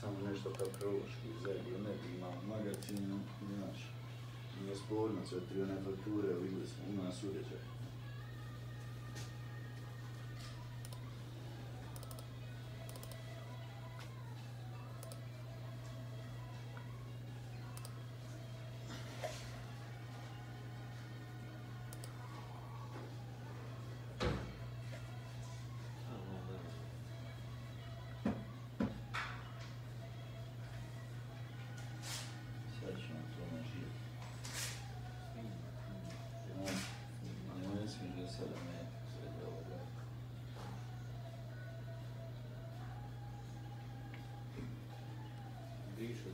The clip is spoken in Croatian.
samo nešto papirološki zajedno, ne bi imao magazinu, znaš, nije sporno, sve tri one fakture, vidjeli smo, ima nas uređaj. Sad ćemo to naživjeti. Ne smiješ da sada me sredi ovoga. Brišu